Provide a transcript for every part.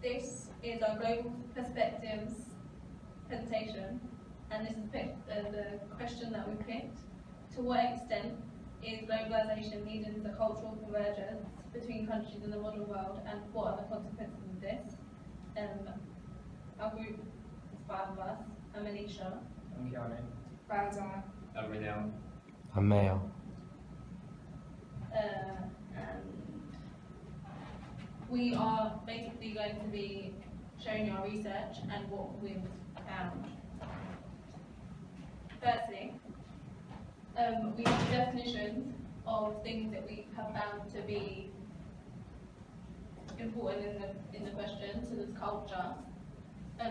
This is our global perspectives presentation, and this is the question that we picked. To what extent is globalisation leading to cultural convergence between countries in the modern world, and what are the consequences of this? Our group is 5 of us. I'm Alicia. I'm Kiani. Valentine. I'm Renelle. I'm Mayo. And we are basically going to be showing you our research and what we've found. Firstly, we have definitions of things that we have found to be important in the question. So there's culture.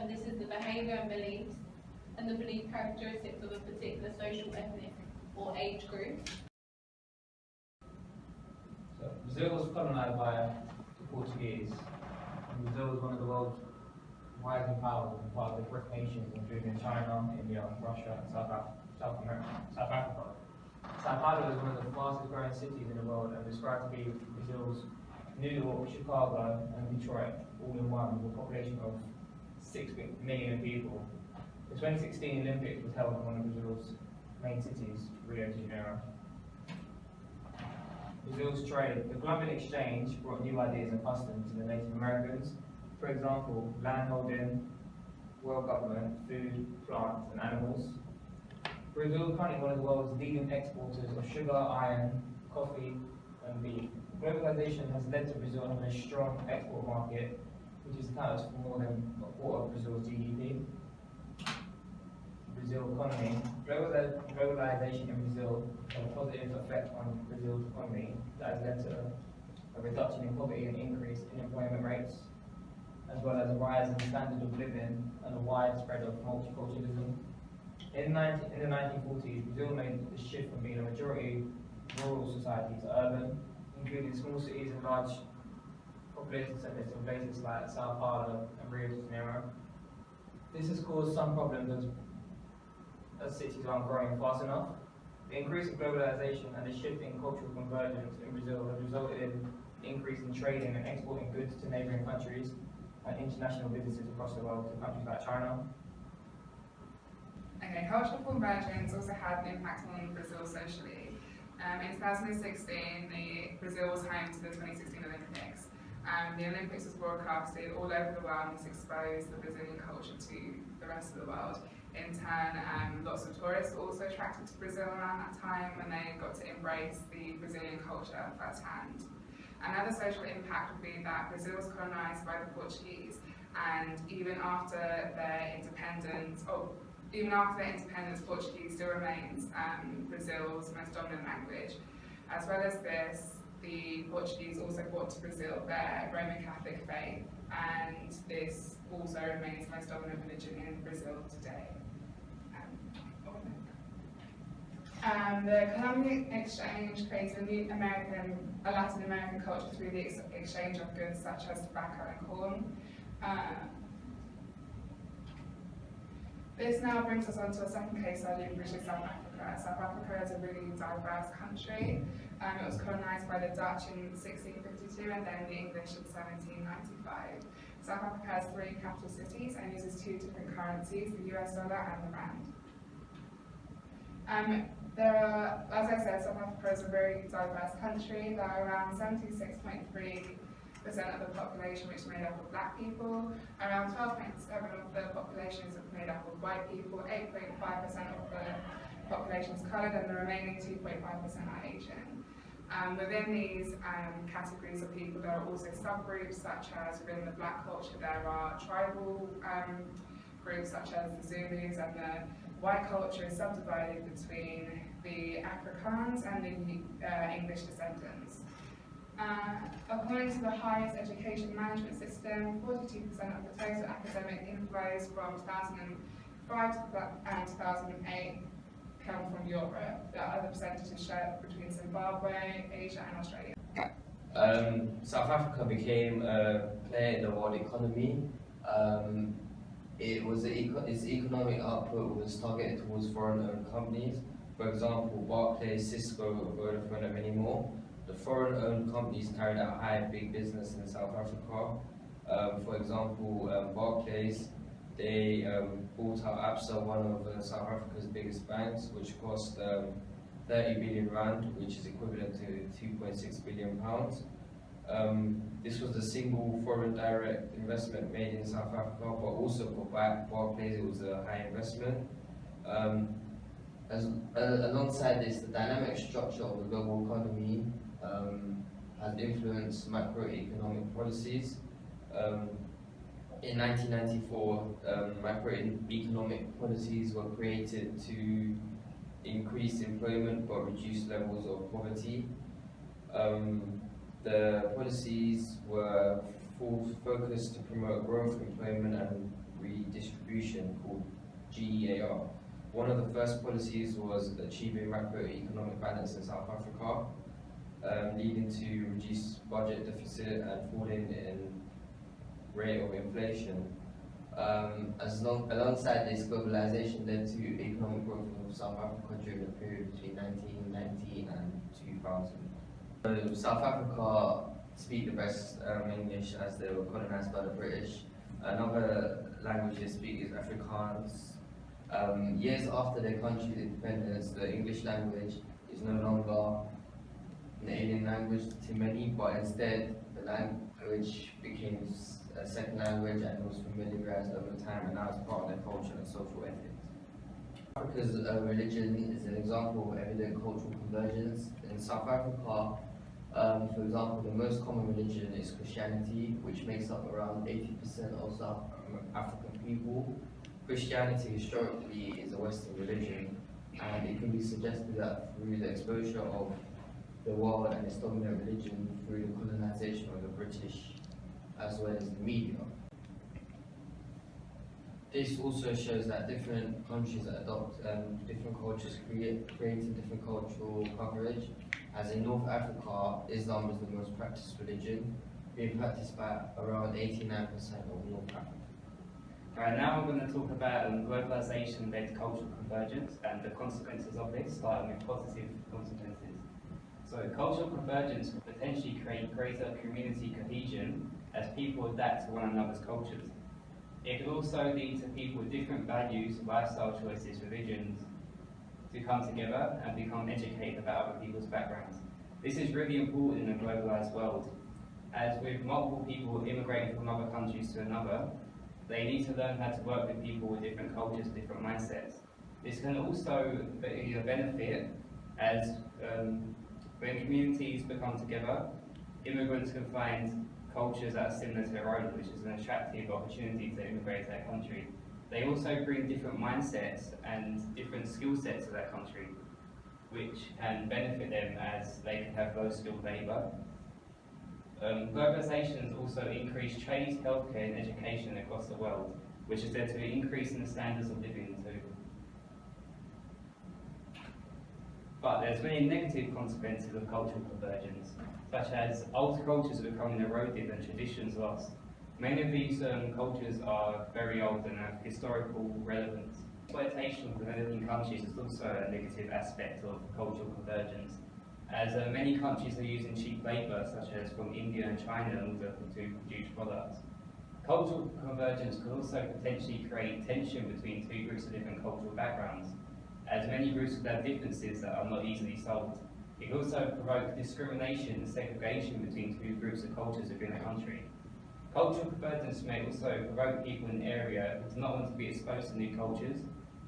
This is the behaviour and beliefs, and the belief characteristics of a particular social, ethnic, or age group. So Brazil was colonized by the Portuguese, and Brazil was one of the world's rising powers and part of the BRIC nations, including China, India, Russia, and South Africa. Sao Paulo is one of the fastest growing cities in the world and described to be Brazil's New York, Chicago, and Detroit, all in one, with a population of 6 million people. The 2016 Olympics was held in one of Brazil's main cities, Rio de Janeiro. Brazil's trade. The Colombian exchange brought new ideas and customs to the Native Americans. For example, landholding, world government, food, plants, and animals. Brazil is currently one of the world's leading exporters of sugar, iron, coffee, and beef. Globalization has led to Brazil having a strong export market, which is accounts for more than a quarter of Brazil's GDP. Brazil economy. Globalization in Brazil had a positive effect on Brazil's economy that has led to a reduction in poverty and increase in employment rates, as well as a rise in the standard of living and a widespread of multiculturalism. In the 1940s, Brazil made the shift from being a majority rural society to urban, including small cities and large population centers in places like Sao Paulo and Rio de Janeiro. This has caused some problems as cities aren't growing fast enough. The increase of globalization and the shift in cultural convergence in Brazil has resulted in an increase in trading and exporting goods to neighbouring countries and international businesses across the world to countries like China. Okay, cultural convergence also had an impact on Brazil socially. In 2016, Brazil was home to the 2016 Olympics. The Olympics was broadcasted all over the world and this exposed the Brazilian culture to the rest of the world. In turn, lots of tourists were also attracted to Brazil around that time when they got to embrace the Brazilian culture firsthand. Another social impact would be that Brazil was colonized by the Portuguese, and even after their independence, Portuguese still remains Brazil's most dominant language. As well as this, the Portuguese also brought to Brazil their Roman Catholic faith, and this also remains the most dominant religion in Brazil today. The Colombian exchange created a Latin American culture through the exchange of goods such as tobacco and corn. This now brings us on to a second case study, which is South Africa. South Africa is a really diverse country. It was colonised by the Dutch in 1652 and then the English in 1795. South Africa has 3 capital cities and uses 2 different currencies, the US dollar and the rand. As I said, South Africa is a very diverse country. There are around 76.3% of the population which is made up of black people, around 12.7% of the population is made up of white people, 8.5% of the population is coloured, and the remaining 2.5% are Asian. Within these categories of people, there are also subgroups, such as within the black culture there are tribal groups such as the Zulus, and the white culture is subdivided between the Afrikaans and the English descendants. According to the highest education management system, 42% of the total academic inflows from 2005 and 2008 come from Europe. The other percentages shared between Zimbabwe, Asia and Australia. South Africa became a player in the world economy. Its economic output was targeted towards foreign-owned companies. For example, Barclays, Cisco, Vodafone, and many more. The foreign-owned companies carried out high big business in South Africa. For example, Barclays, they bought out ABSA, one of South Africa's biggest banks, which cost 30 billion rand, which is equivalent to 2.6 billion pounds. This was the single foreign direct investment made in South Africa, but also for Barclays it was a high investment. Alongside this, the dynamic structure of the global economy has influenced macroeconomic policies. In 1994, macroeconomic policies were created to increase employment but reduce levels of poverty. The policies were focused to promote growth, employment and redistribution, called GEAR. One of the first policies was achieving macroeconomic balance in South Africa, leading to reduced budget deficit and falling in rate of inflation. Alongside this, globalization led to economic growth of South Africa during the period between 1990 and 2000. South Africa speak the best English, as they were colonized by the British. Another language they speak is Afrikaans. Years after their country's independence, the English language is no longer an alien language to many, but instead the language became a second language and was familiarized over time, and now it's part of their culture and social ethics. Africa's religion is an example of evident cultural convergence. In South Africa, for example, the most common religion is Christianity, which makes up around 80% of South African people. Christianity historically is a Western religion, and it can be suggested that through the exposure of the world and its dominant religion through the colonization of the British, as well as the media. This also shows that different countries that adopt different cultures creating different cultural coverage. As in North Africa, Islam is the most practiced religion, being practiced by around 89% of North Africa. Right, now I'm going to talk about globalisation-led cultural convergence and the consequences of this, starting with positive consequences. So cultural convergence could potentially create greater community cohesion as people adapt to one another's cultures. It could also lead to people with different values, lifestyle choices, religions, to come together and become educated about other people's backgrounds. This is really important in a globalised world, as with multiple people immigrating from other countries to another, they need to learn how to work with people with different cultures, different mindsets. This can also be a benefit as when communities become together, immigrants can find cultures that are similar to their own, which is an attractive opportunity to immigrate to their country. They also bring different mindsets and different skill sets to their country, which can benefit them as they can have low skilled labour. Globalisation has also increased trade, healthcare and education across the world, which has led to an increase in the standards of living too. But there's many negative consequences of cultural convergence, such as old cultures are becoming eroded and traditions lost. Many of these cultures are very old and have historical relevance. Exploitation of developing countries is also a negative aspect of cultural convergence, as many countries are using cheap labour, such as from India and China, in order to produce products. Cultural convergence could also potentially create tension between two groups of different cultural backgrounds, as many groups would have differences that are not easily solved. It could also provoke discrimination and segregation between two groups of cultures within a country. Cultural convergence may also provoke people in an area who do not want to be exposed to new cultures,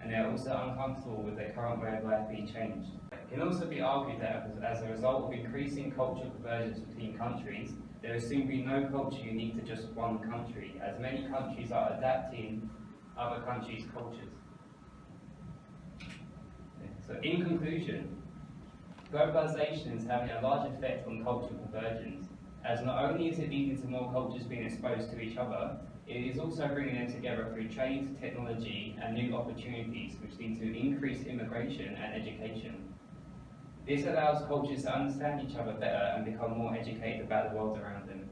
and they are also uncomfortable with their current way of life being changed. It can also be argued that as a result of increasing cultural convergence between countries, there will soon be no culture unique to just one country, as many countries are adapting other countries' cultures. So in conclusion, globalisation is having a large effect on cultural convergence, as not only is it leading to more cultures being exposed to each other, it is also bringing them together through trade, technology and new opportunities, which lead to increased immigration and education. This allows cultures to understand each other better and become more educated about the world around them.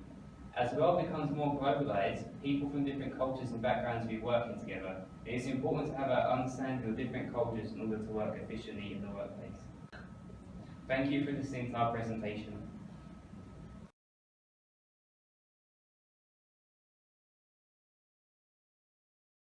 As the world becomes more globalised, people from different cultures and backgrounds will be working together. It is important to have an understanding of different cultures in order to work efficiently in the workplace. Thank you for listening to our presentation.